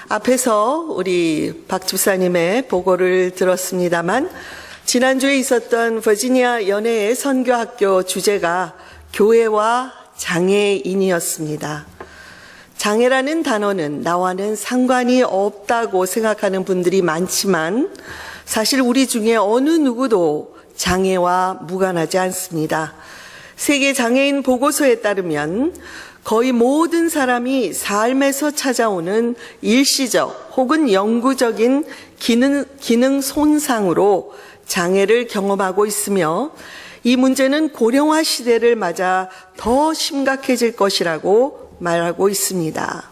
앞에서 우리 박 집사님의 보고를 들었습니다만 지난주에 있었던 버지니아 연회의 선교학교 주제가 교회와 장애인이었습니다. 장애라는 단어는 나와는 상관이 없다고 생각하는 분들이 많지만 사실 우리 중에 어느 누구도 장애와 무관하지 않습니다. 세계 장애인 보고서에 따르면 거의 모든 사람이 삶에서 찾아오는 일시적 혹은 영구적인 기능 손상으로 장애를 경험하고 있으며 이 문제는 고령화 시대를 맞아 더 심각해질 것이라고 말하고 있습니다.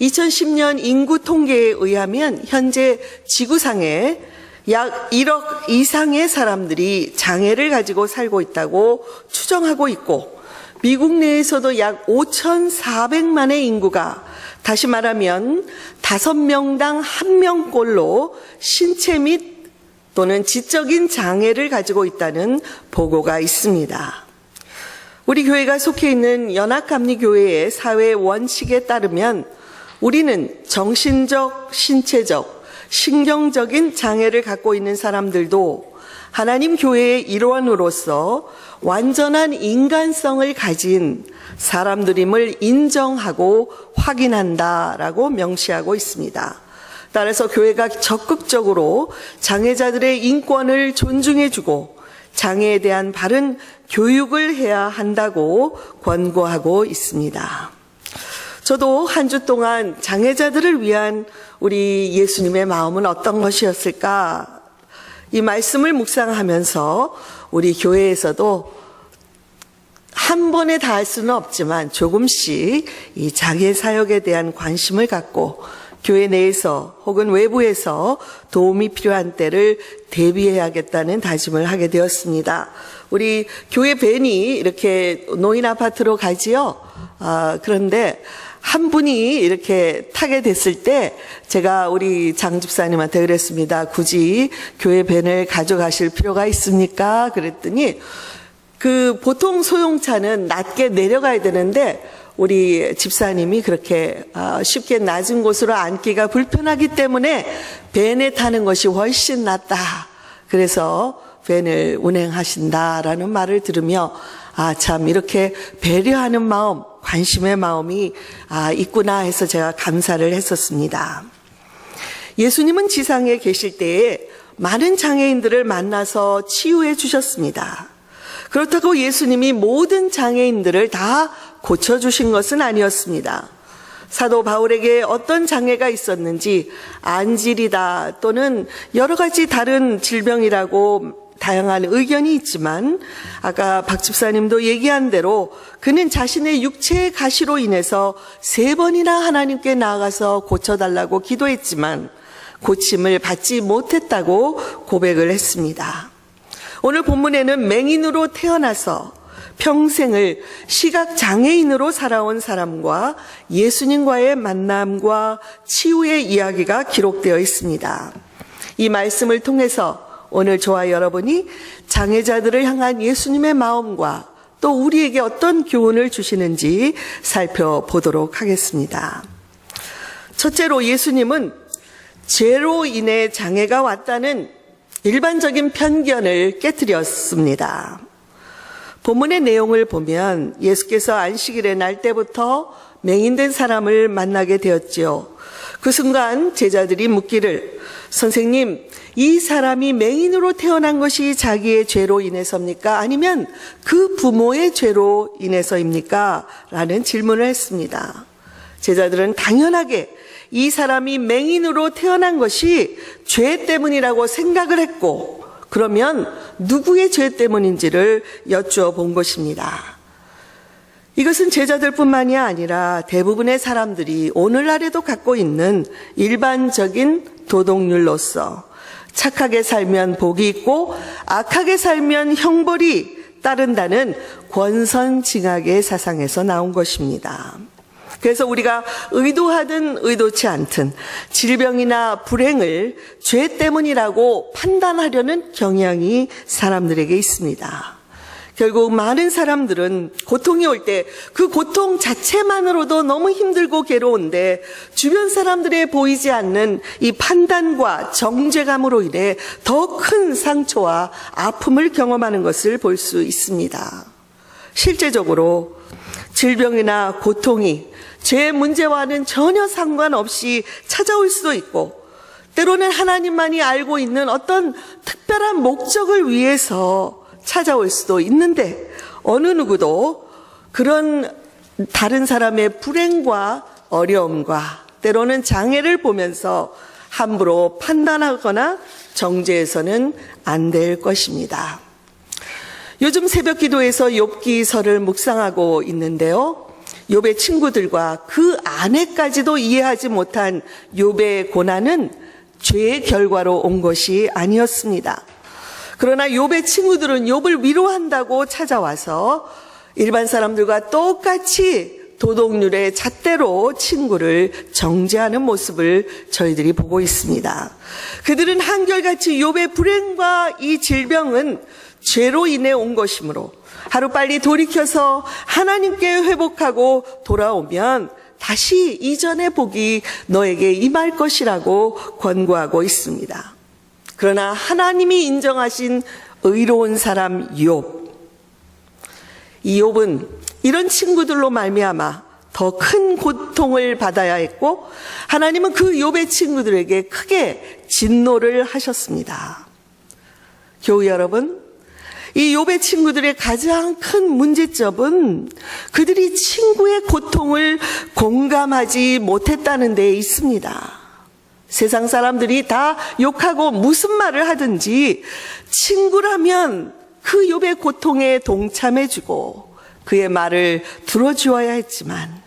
2010년 인구 통계에 의하면 현재 지구상에 약 1억 이상의 사람들이 장애를 가지고 살고 있다고 추정하고 있고 미국 내에서도 약 5,400만의 인구가 다시 말하면 5명당 1명꼴로 신체 및 또는 지적인 장애를 가지고 있다는 보고가 있습니다. 우리 교회가 속해 있는 연합감리교회의 사회 원칙에 따르면 우리는 정신적, 신체적, 신경적인 장애를 갖고 있는 사람들도 하나님 교회의 일원으로서 완전한 인간성을 가진 사람들임을 인정하고 확인한다라고 명시하고 있습니다. 따라서 교회가 적극적으로 장애자들의 인권을 존중해주고 장애에 대한 바른 교육을 해야 한다고 권고하고 있습니다. 저도 한 주 동안 장애자들을 위한 우리 예수님의 마음은 어떤 것이었을까? 이 말씀을 묵상하면서 우리 교회에서도 한 번에 다 할 수는 없지만 조금씩 이 장애 사역에 대한 관심을 갖고 교회 내에서 혹은 외부에서 도움이 필요한 때를 대비해야겠다는 다짐을 하게 되었습니다. 우리 교회 밴이 이렇게 노인 아파트로 가지요. 그런데 한 분이 이렇게 타게 됐을 때 제가 우리 장 집사님한테 그랬습니다. 굳이 교회 밴을 가져가실 필요가 있습니까? 그랬더니 보통 소형차는 낮게 내려가야 되는데 우리 집사님이 그렇게 쉽게 낮은 곳으로 앉기가 불편하기 때문에 밴에 타는 것이 훨씬 낫다. 그래서 밴을 운행하신다라는 말을 들으며 참 이렇게 배려하는 마음, 관심의 마음이 있구나 해서 제가 감사를 했었습니다. 예수님은 지상에 계실 때에 많은 장애인들을 만나서 치유해 주셨습니다. 그렇다고 예수님이 모든 장애인들을 다 고쳐주신 것은 아니었습니다. 사도 바울에게 어떤 장애가 있었는지 안질이다 또는 여러 가지 다른 질병이라고 다양한 의견이 있지만 아까 박 집사님도 얘기한 대로 그는 자신의 육체의 가시로 인해서 3번이나 하나님께 나아가서 고쳐달라고 기도했지만 고침을 받지 못했다고 고백을 했습니다. 오늘 본문에는 맹인으로 태어나서 평생을 시각장애인으로 살아온 사람과 예수님과의 만남과 치유의 이야기가 기록되어 있습니다. 이 말씀을 통해서 오늘 저와 여러분이 장애자들을 향한 예수님의 마음과 또 우리에게 어떤 교훈을 주시는지 살펴보도록 하겠습니다. 첫째로 예수님은 죄로 인해 장애가 왔다는 일반적인 편견을 깨뜨렸습니다. 본문의 내용을 보면 예수께서 안식일의 날 때부터 맹인된 사람을 만나게 되었지요. 그 순간 제자들이 묻기를 선생님, 이 사람이 맹인으로 태어난 것이 자기의 죄로 인해서입니까? 아니면 그 부모의 죄로 인해서입니까? 라는 질문을 했습니다. 제자들은 당연하게 이 사람이 맹인으로 태어난 것이 죄 때문이라고 생각을 했고 그러면 누구의 죄 때문인지를 여쭈어본 것입니다. 이것은 제자들뿐만이 아니라 대부분의 사람들이 오늘날에도 갖고 있는 일반적인 도덕률로서 착하게 살면 복이 있고 악하게 살면 형벌이 따른다는 권선징악의 사상에서 나온 것입니다. 그래서 우리가 의도하든 의도치 않든 질병이나 불행을 죄 때문이라고 판단하려는 경향이 사람들에게 있습니다. 결국 많은 사람들은 고통이 올 때 그 고통 자체만으로도 너무 힘들고 괴로운데 주변 사람들에 보이지 않는 이 판단과 정죄감으로 인해 더 큰 상처와 아픔을 경험하는 것을 볼 수 있습니다. 실제적으로 질병이나 고통이 죄의 문제와는 전혀 상관없이 찾아올 수도 있고, 때로는 하나님만이 알고 있는 어떤 특별한 목적을 위해서 찾아올 수도 있는데, 어느 누구도 그런 다른 사람의 불행과 어려움과 때로는 장애를 보면서 함부로 판단하거나 정죄해서는 안 될 것입니다. 요즘 새벽 기도에서 욥기서를 묵상하고 있는데요. 욥의 친구들과 그 아내까지도 이해하지 못한 욥의 고난은 죄의 결과로 온 것이 아니었습니다. 그러나 욥의 친구들은 욥을 위로한다고 찾아와서 일반 사람들과 똑같이 도덕률의 잣대로 친구를 정죄하는 모습을 저희들이 보고 있습니다. 그들은 한결같이 욥의 불행과 이 질병은 죄로 인해 온 것이므로 하루빨리 돌이켜서 하나님께 회복하고 돌아오면 다시 이전의 복이 너에게 임할 것이라고 권고하고 있습니다. 그러나 하나님이 인정하신 의로운 사람 욥, 이 욥은 이런 친구들로 말미암아 더 큰 고통을 받아야 했고, 하나님은 그 욥의 친구들에게 크게 진노를 하셨습니다. 교우 여러분, 이 욥의 친구들의 가장 큰 문제점은 그들이 친구의 고통을 공감하지 못했다는 데 있습니다. 세상 사람들이 다 욕하고 무슨 말을 하든지 친구라면 그 욥의 고통에 동참해주고 그의 말을 들어주어야 했지만,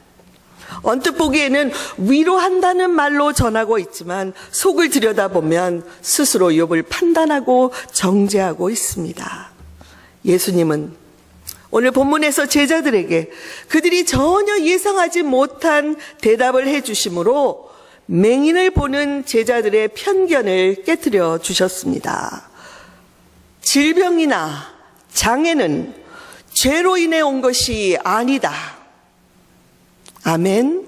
언뜻 보기에는 위로한다는 말로 전하고 있지만 속을 들여다보면 스스로 욥을 판단하고 정죄하고 있습니다. 예수님은 오늘 본문에서 제자들에게 그들이 전혀 예상하지 못한 대답을 해주심으로 맹인을 보는 제자들의 편견을 깨트려 주셨습니다. 질병이나 장애는 죄로 인해 온 것이 아니다. 아멘.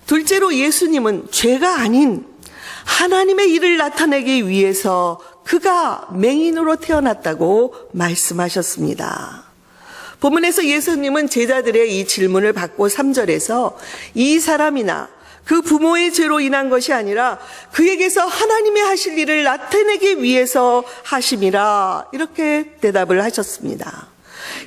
둘째로 예수님은 죄가 아닌 하나님의 일을 나타내기 위해서 그가 맹인으로 태어났다고 말씀하셨습니다. 본문에서 예수님은 제자들의 이 질문을 받고 3절에서 이 사람이나 그 부모의 죄로 인한 것이 아니라 그에게서 하나님의 하실 일을 나타내기 위해서 하심이라, 이렇게 대답을 하셨습니다.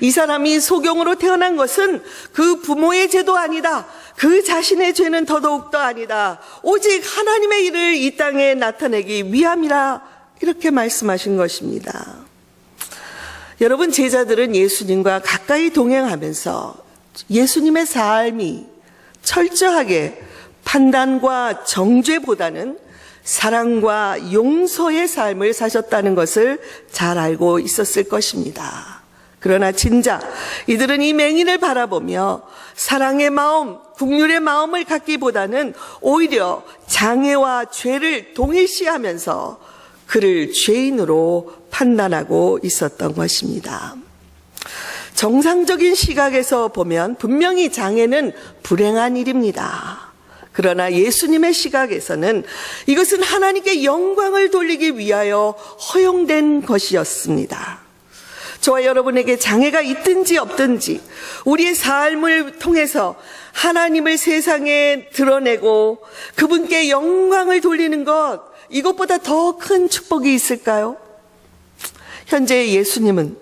이 사람이 소경으로 태어난 것은 그 부모의 죄도 아니다. 그 자신의 죄는 더더욱더 아니다. 오직 하나님의 일을 이 땅에 나타내기 위함이라, 이렇게 말씀하신 것입니다. 여러분, 제자들은 예수님과 가까이 동행하면서 예수님의 삶이 철저하게 판단과 정죄보다는 사랑과 용서의 삶을 사셨다는 것을 잘 알고 있었을 것입니다. 그러나 진작 이들은 이 맹인을 바라보며 사랑의 마음, 긍휼의 마음을 갖기보다는 오히려 장애와 죄를 동일시하면서 그를 죄인으로 판단하고 있었던 것입니다. 정상적인 시각에서 보면 분명히 장애는 불행한 일입니다. 그러나 예수님의 시각에서는 이것은 하나님께 영광을 돌리기 위하여 허용된 것이었습니다. 저와 여러분에게 장애가 있든지 없든지 우리의 삶을 통해서 하나님을 세상에 드러내고 그분께 영광을 돌리는 것, 이것보다 더 큰 축복이 있을까요? 현재 예수님은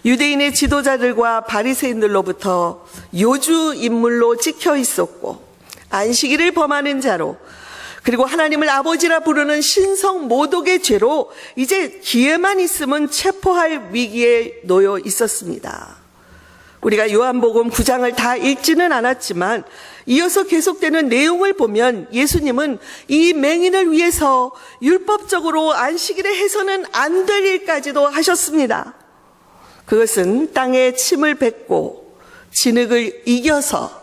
유대인의 지도자들과 바리새인들로부터 요주 인물로 찍혀 있었고, 안식일을 범하는 자로, 그리고 하나님을 아버지라 부르는 신성 모독의 죄로 이제 기회만 있으면 체포할 위기에 놓여 있었습니다. 우리가 요한복음 9장을 다 읽지는 않았지만 이어서 계속되는 내용을 보면 예수님은 이 맹인을 위해서 율법적으로 안식일에 해서는 안 될 일까지도 하셨습니다. 그것은 땅에 침을 뱉고 진흙을 이겨서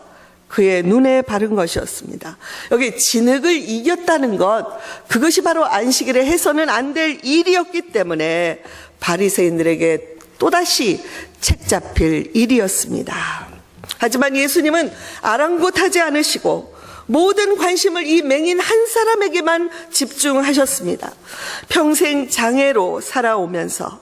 그의 눈에 바른 것이었습니다. 여기 진흙을 이겼다는 것, 그것이 바로 안식일에 해서는 안 될 일이었기 때문에 바리새인들에게 또다시 책잡힐 일이었습니다. 하지만 예수님은 아랑곳하지 않으시고 모든 관심을 이 맹인 한 사람에게만 집중하셨습니다. 평생 장애로 살아오면서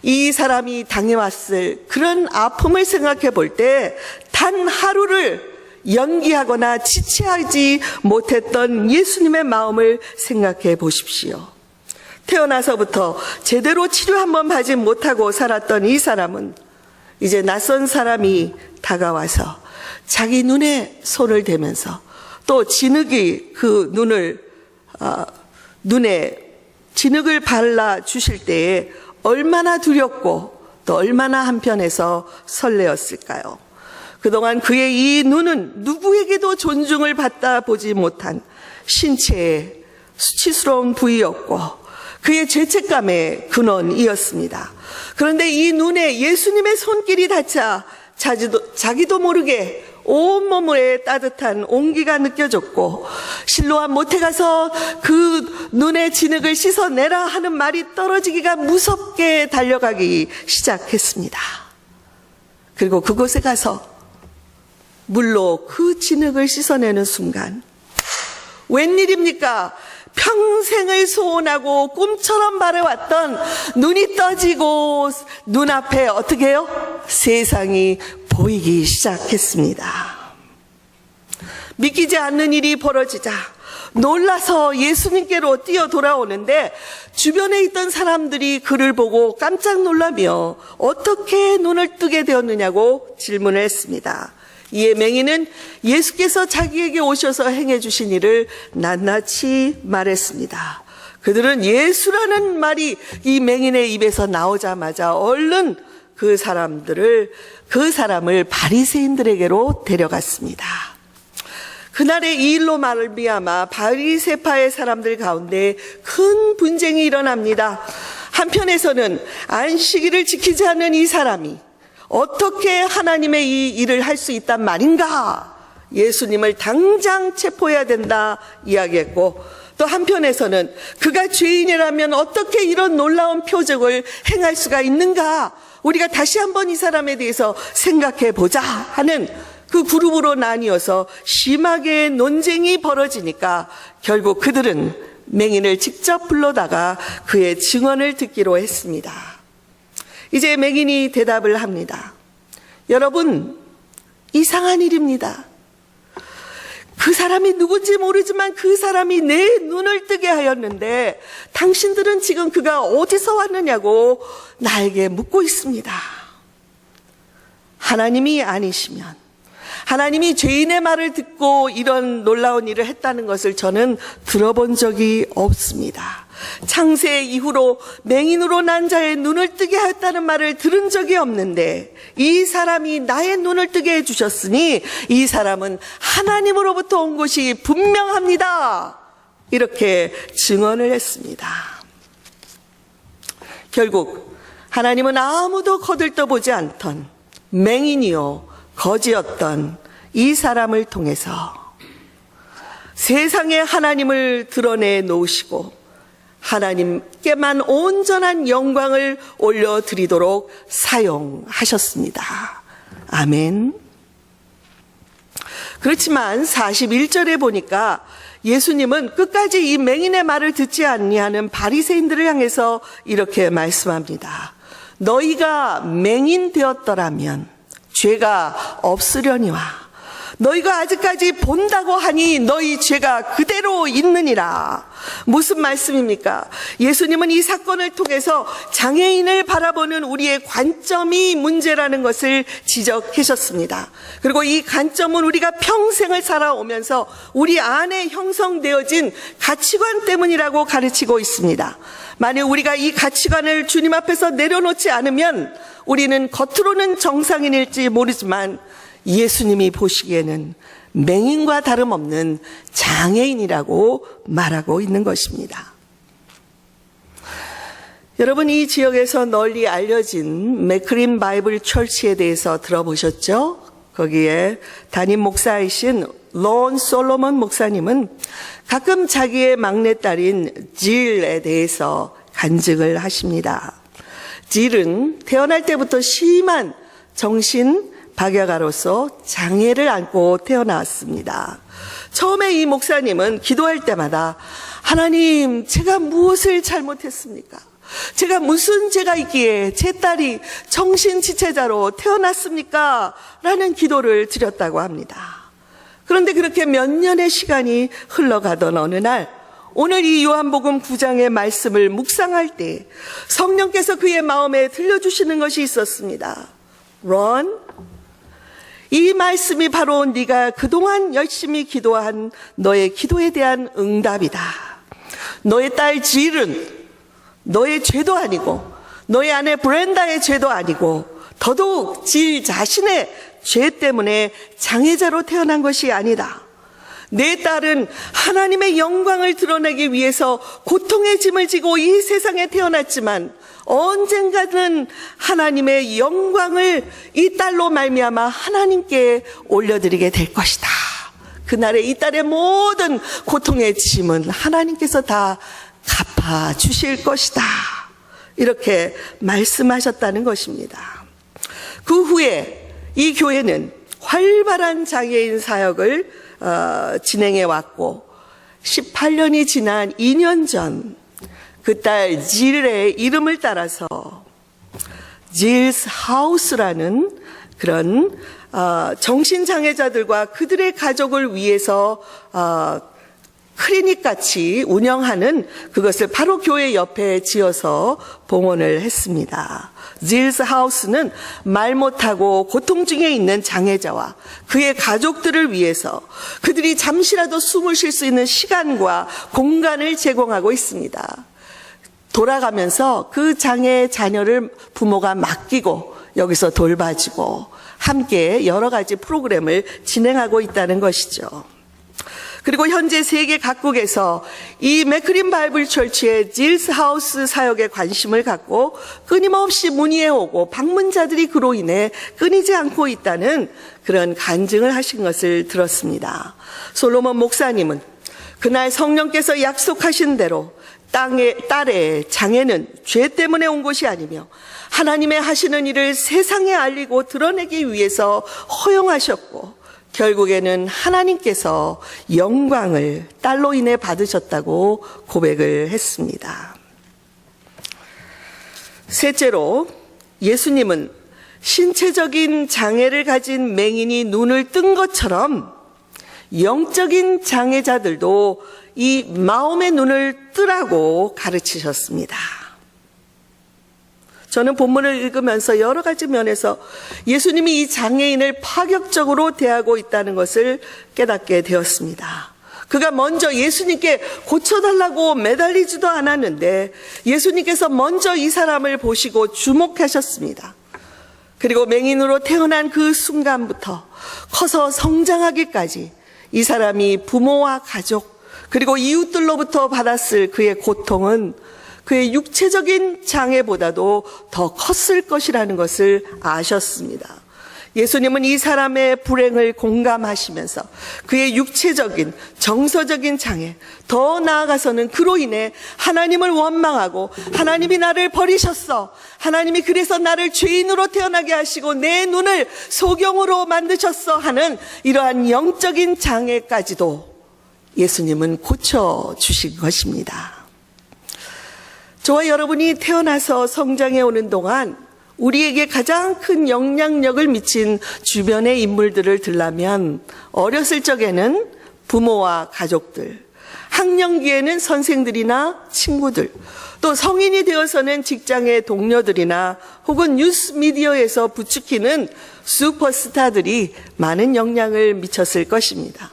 이 사람이 당해왔을 그런 아픔을 생각해 볼 때 단 하루를 연기하거나 지체하지 못했던 예수님의 마음을 생각해 보십시오. 태어나서부터 제대로 치료 한번 받지 못하고 살았던 이 사람은 이제 낯선 사람이 다가와서 자기 눈에 손을 대면서 또 진흙이 그 눈에 진흙을 발라 주실 때에 얼마나 두렵고 또 얼마나 한편에서 설레었을까요? 그동안 그의 이 눈은 누구에게도 존중을 받다 보지 못한 신체의 수치스러운 부위였고 그의 죄책감의 근원이었습니다. 그런데 이 눈에 예수님의 손길이 닿자 자기도 모르게 온몸에 따뜻한 온기가 느껴졌고 실로암 못에 가서 그 눈의 진흙을 씻어내라 하는 말이 떨어지기가 무섭게 달려가기 시작했습니다. 그리고 그곳에 가서 물로 그 진흙을 씻어내는 순간 웬일입니까? 평생을 소원하고 꿈처럼 바라왔던 눈이 떠지고 눈앞에 어떻게 해요? 세상이 보이기 시작했습니다. 믿기지 않는 일이 벌어지자 놀라서 예수님께로 뛰어 돌아오는데 주변에 있던 사람들이 그를 보고 깜짝 놀라며 어떻게 눈을 뜨게 되었느냐고 질문을 했습니다. 이에 맹인은 예수께서 자기에게 오셔서 행해 주신 일을 낱낱이 말했습니다. 그들은 예수라는 말이 이 맹인의 입에서 나오자마자 얼른 그 사람을 바리새인들에게로 데려갔습니다. 그날의 이 일로 말미암아 바리새파의 사람들 가운데 큰 분쟁이 일어납니다. 한편에서는 안식일을 지키지 않는 이 사람이 어떻게 하나님의 이 일을 할 수 있단 말인가? 예수님을 당장 체포해야 된다 이야기했고 또 한편에서는 그가 죄인이라면 어떻게 이런 놀라운 표적을 행할 수가 있는가? 우리가 다시 한번 이 사람에 대해서 생각해 보자 하는 그 그룹으로 나뉘어서 심하게 논쟁이 벌어지니까 결국 그들은 맹인을 직접 불러다가 그의 증언을 듣기로 했습니다. 이제 맹인이 대답을 합니다. 여러분, 이상한 일입니다. 그 사람이 누군지 모르지만 그 사람이 내 눈을 뜨게 하였는데 당신들은 지금 그가 어디서 왔느냐고 나에게 묻고 있습니다. 하나님이 아니시면 하나님이 죄인의 말을 듣고 이런 놀라운 일을 했다는 것을 저는 들어본 적이 없습니다. 창세 이후로 맹인으로 난 자의 눈을 뜨게 하였다는 말을 들은 적이 없는데 이 사람이 나의 눈을 뜨게 해주셨으니 이 사람은 하나님으로부터 온 것이 분명합니다. 이렇게 증언을 했습니다. 결국 하나님은 아무도 거들떠보지 않던 맹인이요 거지였던 이 사람을 통해서 세상에 하나님을 드러내 놓으시고 하나님께만 온전한 영광을 올려드리도록 사용하셨습니다. 아멘. 그렇지만 41절에 보니까 예수님은 끝까지 이 맹인의 말을 듣지 아니하는 바리새인들을 향해서 이렇게 말씀합니다. 너희가 맹인 되었더라면 죄가 없으려니와 너희가 아직까지 본다고 하니 너희 죄가 그대로 있느니라. 무슨 말씀입니까? 예수님은 이 사건을 통해서 장애인을 바라보는 우리의 관점이 문제라는 것을 지적하셨습니다. 그리고 이 관점은 우리가 평생을 살아오면서 우리 안에 형성되어진 가치관 때문이라고 가르치고 있습니다. 만약 우리가 이 가치관을 주님 앞에서 내려놓지 않으면 우리는 겉으로는 정상인일지 모르지만 예수님이 보시기에는 맹인과 다름없는 장애인이라고 말하고 있는 것입니다. 여러분, 이 지역에서 널리 알려진 맥크린 바이블 철치에 대해서 들어보셨죠? 거기에 담임 목사이신 론 솔로몬 목사님은 가끔 자기의 막내딸인 질에 대해서 간증을 하십니다. 질은 태어날 때부터 심한 정신 박약아로서 장애를 안고 태어났습니다. 처음에 이 목사님은 기도할 때마다 하나님, 제가 무엇을 잘못했습니까? 제가 무슨 죄가 있기에 제 딸이 정신지체자로 태어났습니까? 라는 기도를 드렸다고 합니다. 그런데 그렇게 몇 년의 시간이 흘러가던 어느 날, 오늘 이 요한복음 9장의 말씀을 묵상할 때 성령께서 그의 마음에 들려주시는 것이 있었습니다. Ron, 이 말씀이 바로 네가 그동안 열심히 기도한 너의 기도에 대한 응답이다. 너의 딸 질은 너의 죄도 아니고 너의 아내 브렌다의 죄도 아니고 더더욱 질 자신의 죄 때문에 장애자로 태어난 것이 아니다. 내 딸은 하나님의 영광을 드러내기 위해서 고통의 짐을 지고 이 세상에 태어났지만 언젠가는 하나님의 영광을 이 딸로 말미암아 하나님께 올려드리게 될 것이다. 그날에 이 딸의 모든 고통의 짐은 하나님께서 다 갚아주실 것이다. 이렇게 말씀하셨다는 것입니다. 그 후에 이 교회는 활발한 장애인 사역을 진행해 왔고 18년이 지난 2년 전 그 딸 질의 이름을 따라서 질스 하우스라는 그런 정신장애자들과 그들의 가족을 위해서 클리닉 같이 운영하는 그것을 바로 교회 옆에 지어서 봉헌을 했습니다. 질스 하우스는 말 못하고 고통 중에 있는 장애자와 그의 가족들을 위해서 그들이 잠시라도 숨을 쉴 수 있는 시간과 공간을 제공하고 있습니다. 돌아가면서 그 장애 자녀를 부모가 맡기고 여기서 돌봐주고 함께 여러 가지 프로그램을 진행하고 있다는 것이죠. 그리고 현재 세계 각국에서 이 맥크린 바이블 철치의 질스 하우스 사역에 관심을 갖고 끊임없이 문의해오고 방문자들이 그로 인해 끊이지 않고 있다는 그런 간증을 하신 것을 들었습니다. 솔로몬 목사님은 그날 성령께서 약속하신 대로 딸의 장애는 죄 때문에 온 것이 아니며 하나님의 하시는 일을 세상에 알리고 드러내기 위해서 허용하셨고 결국에는 하나님께서 영광을 딸로 인해 받으셨다고 고백을 했습니다. 셋째로 예수님은 신체적인 장애를 가진 맹인이 눈을 뜬 것처럼 영적인 장애자들도 이 마음의 눈을 뜨라고 가르치셨습니다. 저는 본문을 읽으면서 여러 가지 면에서 예수님이 이 장애인을 파격적으로 대하고 있다는 것을 깨닫게 되었습니다. 그가 먼저 예수님께 고쳐달라고 매달리지도 않았는데 예수님께서 먼저 이 사람을 보시고 주목하셨습니다. 그리고 맹인으로 태어난 그 순간부터 커서 성장하기까지 이 사람이 부모와 가족 그리고 이웃들로부터 받았을 그의 고통은 그의 육체적인 장애보다도 더 컸을 것이라는 것을 아셨습니다. 예수님은 이 사람의 불행을 공감하시면서 그의 육체적인, 정서적인 장애, 더 나아가서는 그로 인해 하나님을 원망하고 하나님이 나를 버리셨어. 하나님이 그래서 나를 죄인으로 태어나게 하시고 내 눈을 소경으로 만드셨어 하는 이러한 영적인 장애까지도 예수님은 고쳐주신 것입니다. 저와 여러분이 태어나서 성장해 오는 동안 우리에게 가장 큰 영향력을 미친 주변의 인물들을 들라면 어렸을 적에는 부모와 가족들, 학령기에는 선생들이나 친구들, 또 성인이 되어서는 직장의 동료들이나 혹은 뉴스 미디어에서 부추기는 슈퍼스타들이 많은 영향을 미쳤을 것입니다.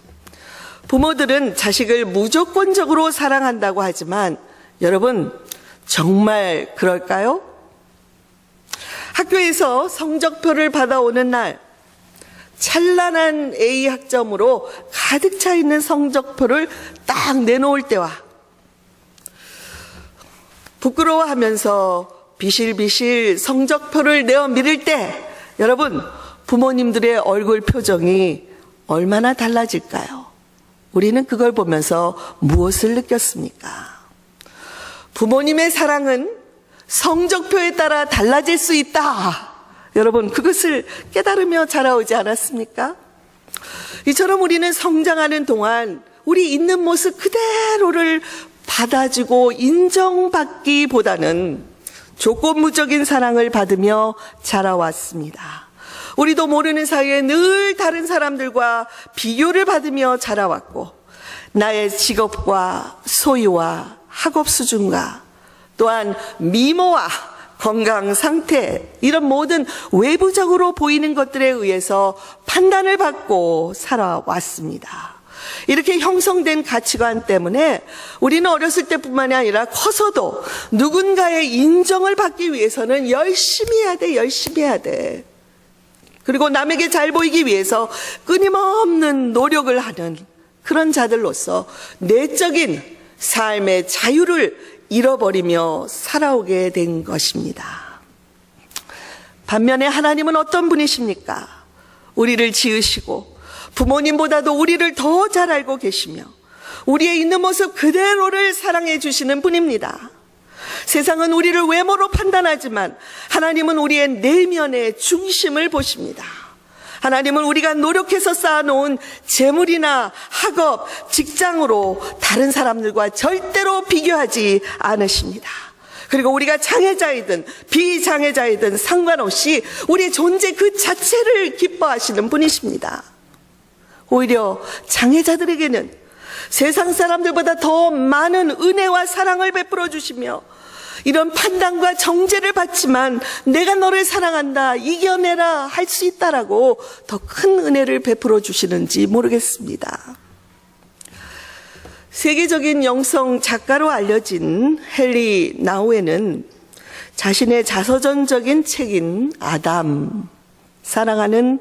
부모들은 자식을 무조건적으로 사랑한다고 하지만 여러분 정말 그럴까요? 학교에서 성적표를 받아오는 날 찬란한 A 학점으로 가득 차 있는 성적표를 딱 내놓을 때와 부끄러워하면서 비실비실 성적표를 내어 미를 때 여러분 부모님들의 얼굴 표정이 얼마나 달라질까요? 우리는 그걸 보면서 무엇을 느꼈습니까? 부모님의 사랑은 성적표에 따라 달라질 수 있다. 여러분, 그것을 깨달으며 자라오지 않았습니까? 이처럼 우리는 성장하는 동안 우리 있는 모습 그대로를 받아주고 인정받기보다는 조건부적인 사랑을 받으며 자라왔습니다. 우리도 모르는 사이에 늘 다른 사람들과 비교를 받으며 자라왔고, 나의 직업과 소유와 학업 수준과 또한 미모와 건강 상태, 이런 모든 외부적으로 보이는 것들에 의해서 판단을 받고 살아왔습니다. 이렇게 형성된 가치관 때문에 우리는 어렸을 때뿐만이 아니라 커서도 누군가의 인정을 받기 위해서는 열심히 해야 돼, 열심히 해야 돼. 그리고 남에게 잘 보이기 위해서 끊임없는 노력을 하는 그런 자들로서 내적인 삶의 자유를 잃어버리며 살아오게 된 것입니다. 반면에 하나님은 어떤 분이십니까? 우리를 지으시고 부모님보다도 우리를 더 잘 알고 계시며 우리의 있는 모습 그대로를 사랑해 주시는 분입니다. 세상은 우리를 외모로 판단하지만 하나님은 우리의 내면의 중심을 보십니다. 하나님은 우리가 노력해서 쌓아놓은 재물이나 학업, 직장으로 다른 사람들과 절대로 비교하지 않으십니다. 그리고 우리가 장애자이든 비장애자이든 상관없이 우리의 존재 그 자체를 기뻐하시는 분이십니다. 오히려 장애자들에게는 세상 사람들보다 더 많은 은혜와 사랑을 베풀어 주시며 이런 판단과 정죄를 받지만 내가 너를 사랑한다, 이겨내라, 할 수 있다라고 더 큰 은혜를 베풀어 주시는지 모르겠습니다. 세계적인 영성 작가로 알려진 헨리 나우에는 자신의 자서전적인 책인 아담, 사랑하는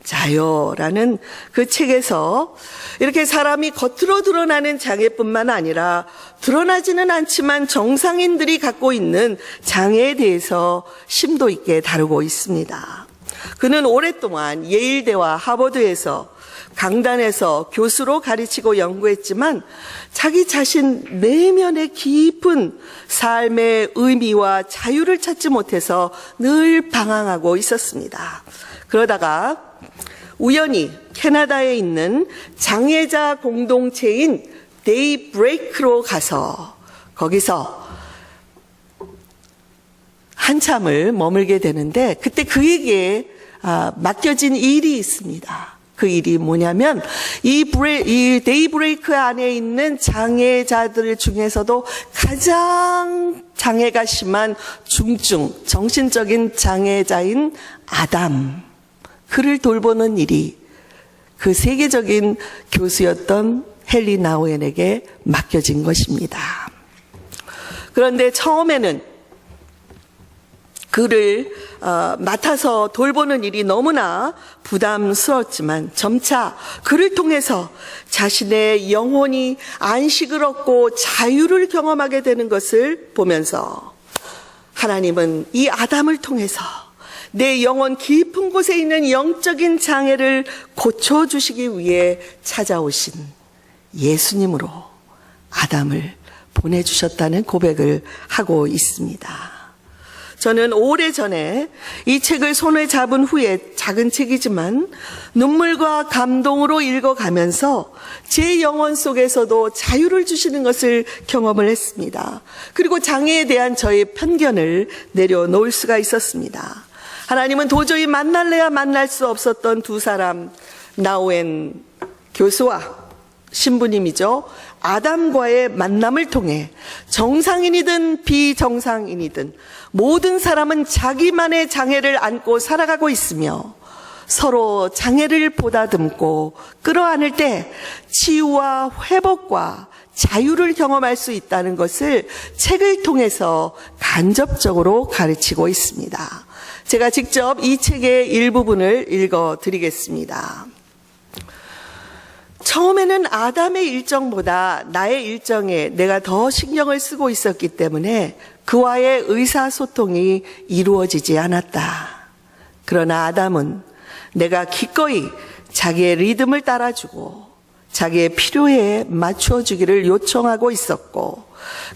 자여라는 그 책에서 이렇게 사람이 겉으로 드러나는 장애뿐만 아니라 드러나지는 않지만 정상인들이 갖고 있는 장애에 대해서 심도 있게 다루고 있습니다. 그는 오랫동안 예일대와 하버드에서 강단에서 교수로 가르치고 연구했지만 자기 자신 내면의 깊은 삶의 의미와 자유를 찾지 못해서 늘 방황하고 있었습니다. 그러다가 우연히 캐나다에 있는 장애자 공동체인 데이브레이크로 가서 거기서 한참을 머물게 되는데 그때 그에게 맡겨진 일이 있습니다. 그 일이 뭐냐면 이 데이브레이크 안에 있는 장애자들 중에서도 가장 장애가 심한 중증 정신적인 장애자인 아담, 그를 돌보는 일이 그 세계적인 교수였던 헨리 나우엔에게 맡겨진 것입니다. 그런데 처음에는 그를 맡아서 돌보는 일이 너무나 부담스러웠지만 점차 그를 통해서 자신의 영혼이 안식을 얻고 자유를 경험하게 되는 것을 보면서 하나님은 이 아담을 통해서 내 영혼 깊은 곳에 있는 영적인 장애를 고쳐주시기 위해 찾아오신 예수님으로 아담을 보내주셨다는 고백을 하고 있습니다. 저는 오래전에 이 책을 손에 잡은 후에 작은 책이지만 눈물과 감동으로 읽어가면서 제 영혼 속에서도 자유를 주시는 것을 경험을 했습니다. 그리고 장애에 대한 저의 편견을 내려놓을 수가 있었습니다. 하나님은 도저히 만날래야 만날 수 없었던 두 사람, 나우엔 교수와 신부님이죠. 아담과의 만남을 통해 정상인이든 비정상인이든 모든 사람은 자기만의 장애를 안고 살아가고 있으며 서로 장애를 보다듬고 끌어안을 때 치유와 회복과 자유를 경험할 수 있다는 것을 책을 통해서 간접적으로 가르치고 있습니다. 제가 직접 이 책의 일부분을 읽어드리겠습니다. 처음에는 아담의 일정보다 나의 일정에 내가 더 신경을 쓰고 있었기 때문에 그와의 의사소통이 이루어지지 않았다. 그러나 아담은 내가 기꺼이 자기의 리듬을 따라주고 자기의 필요에 맞추어주기를 요청하고 있었고,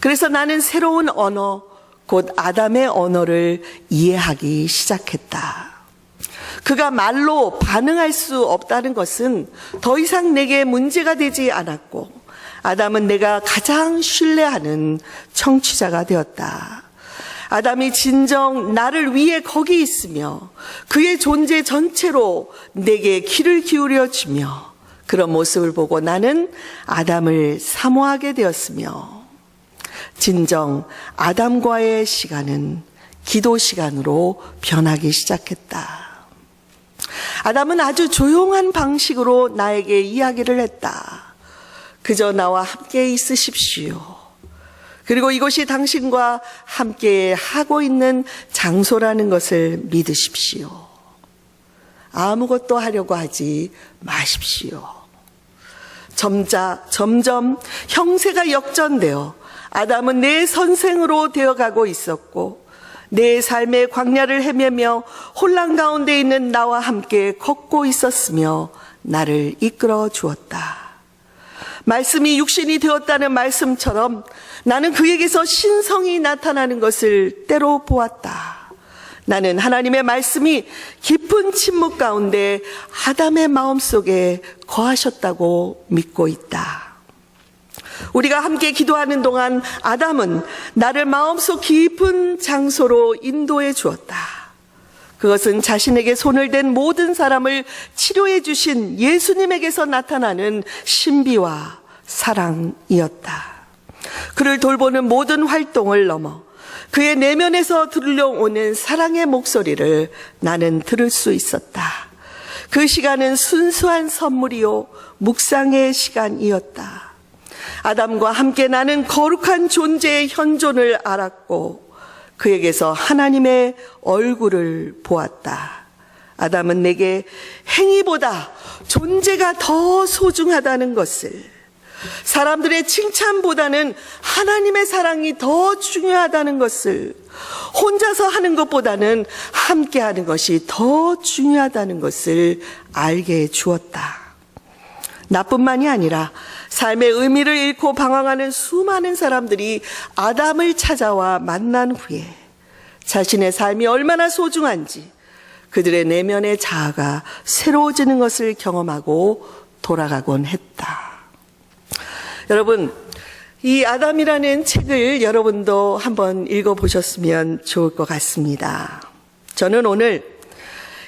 그래서 나는 새로운 언어, 곧 아담의 언어를 이해하기 시작했다. 그가 말로 반응할 수 없다는 것은 더 이상 내게 문제가 되지 않았고 아담은 내가 가장 신뢰하는 청취자가 되었다. 아담이 진정 나를 위해 거기 있으며 그의 존재 전체로 내게 귀를 기울여 주며 그런 모습을 보고 나는 아담을 사모하게 되었으며 진정 아담과의 시간은 기도 시간으로 변하기 시작했다. 아담은 아주 조용한 방식으로 나에게 이야기를 했다. 그저 나와 함께 있으십시오. 그리고 이곳이 당신과 함께 하고 있는 장소라는 것을 믿으십시오. 아무것도 하려고 하지 마십시오. 점점 형세가 역전되어 아담은 내 선생으로 되어가고 있었고 내 삶의 광야를 헤매며 혼란 가운데 있는 나와 함께 걷고 있었으며 나를 이끌어 주었다. 말씀이 육신이 되었다는 말씀처럼 나는 그에게서 신성이 나타나는 것을 때로 보았다. 나는 하나님의 말씀이 깊은 침묵 가운데 아담의 마음속에 거하셨다고 믿고 있다. 우리가 함께 기도하는 동안 아담은 나를 마음속 깊은 장소로 인도해 주었다. 그것은 자신에게 손을 댄 모든 사람을 치료해 주신 예수님에게서 나타나는 신비와 사랑이었다. 그를 돌보는 모든 활동을 넘어 그의 내면에서 들려오는 사랑의 목소리를 나는 들을 수 있었다. 그 시간은 순수한 선물이요 묵상의 시간이었다. 아담과 함께 나는 거룩한 존재의 현존을 알았고 그에게서 하나님의 얼굴을 보았다. 아담은 내게 행위보다 존재가 더 소중하다는 것을, 사람들의 칭찬보다는 하나님의 사랑이 더 중요하다는 것을, 혼자서 하는 것보다는 함께 하는 것이 더 중요하다는 것을 알게 해 주었다. 나뿐만이 아니라 삶의 의미를 잃고 방황하는 수많은 사람들이 아담을 찾아와 만난 후에 자신의 삶이 얼마나 소중한지 그들의 내면의 자아가 새로워지는 것을 경험하고 돌아가곤 했다. 여러분, 이 아담이라는 책을 여러분도 한번 읽어보셨으면 좋을 것 같습니다. 저는 오늘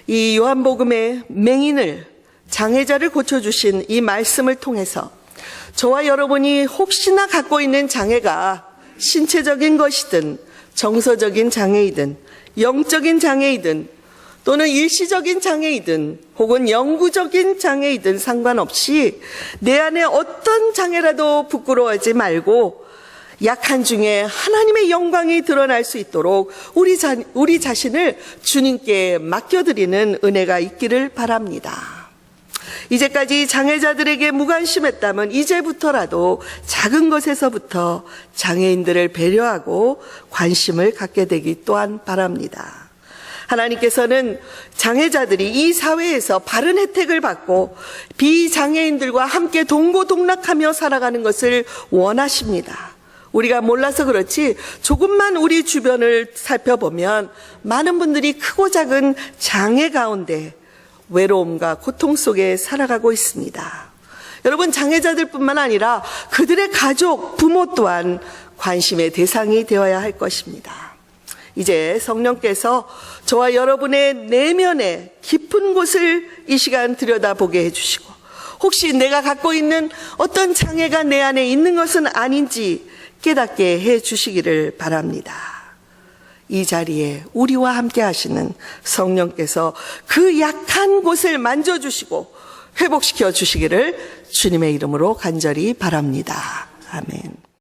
이 요한복음의 맹인을, 장애자를 고쳐주신 이 말씀을 통해서 저와 여러분이 혹시나 갖고 있는 장애가 신체적인 것이든 정서적인 장애이든 영적인 장애이든 또는 일시적인 장애이든 혹은 영구적인 장애이든 상관없이 내 안에 어떤 장애라도 부끄러워하지 말고 약한 중에 하나님의 영광이 드러날 수 있도록 우리 자신을 주님께 맡겨드리는 은혜가 있기를 바랍니다. 이제까지 장애자들에게 무관심했다면 이제부터라도 작은 것에서부터 장애인들을 배려하고 관심을 갖게 되기 또한 바랍니다. 하나님께서는 장애자들이 이 사회에서 바른 혜택을 받고 비장애인들과 함께 동고동락하며 살아가는 것을 원하십니다. 우리가 몰라서 그렇지 조금만 우리 주변을 살펴보면 많은 분들이 크고 작은 장애 가운데 외로움과 고통 속에 살아가고 있습니다. 여러분, 장애자들뿐만 아니라 그들의 가족, 부모 또한 관심의 대상이 되어야 할 것입니다. 이제 성령께서 저와 여러분의 내면의 깊은 곳을 이 시간 들여다보게 해주시고 혹시 내가 갖고 있는 어떤 장애가 내 안에 있는 것은 아닌지 깨닫게 해주시기를 바랍니다. 이 자리에 우리와 함께 하시는 성령께서 그 약한 곳을 만져주시고 회복시켜 주시기를 주님의 이름으로 간절히 바랍니다. 아멘.